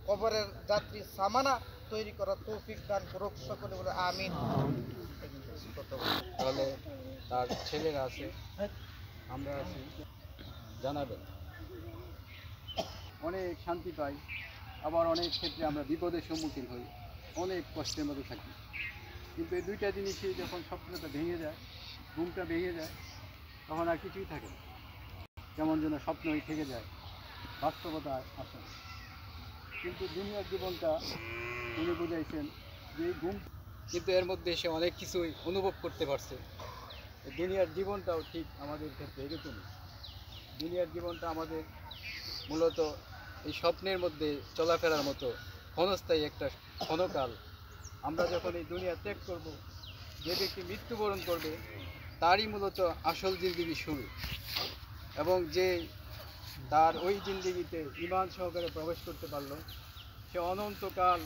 কবরের যাত্রী সামানা তৈরি করার তৌফিক দান করুক সকলে বলে আমিন। তাহলে তার ছেলেরা আছে, আমরা আছি, জানাবেন। অনেক শান্তি পাই, আবার অনেক ক্ষেত্রে আমরা বিপদের সম্মুখীন হই, অনেক কষ্টের মধ্যে থাকি। কিন্তু এই দুইটা জিনিসই যখন স্বপ্নটা ভেঙে যায়, ঘুমটা ভেঙে যায়, তখন আর কিছুই থাকে না, কেমন যেন স্বপ্নই থেকে যায়, বাস্তবতা আসে না। কিন্তু দুনিয়ার জীবনটা উনি বুঝাইছেন যে এই ঘুম, কিন্তু এর মধ্যে সে অনেক কিছুই অনুভব করতে পারছে। দুনিয়ার জীবনটাও ঠিক আমাদের ক্ষেত্রে এরকমই। দুনিয়ার জীবনটা আমাদের মূলত এই স্বপ্নের মধ্যে চলাফেরার মতো ক্ষণস্থায়ী একটা ক্ষণকাল। আমরা যখন এই দুনিয়া ত্যাগ করব, যে ব্যক্তি মৃত্যুবরণ করবে তারই মূলত আসল জিন্দেগি শুরু, এবং যে তার ওই জিন্দেগিতে ঈমান সহকারে প্রবেশ করতে পারলো সে অনন্তকাল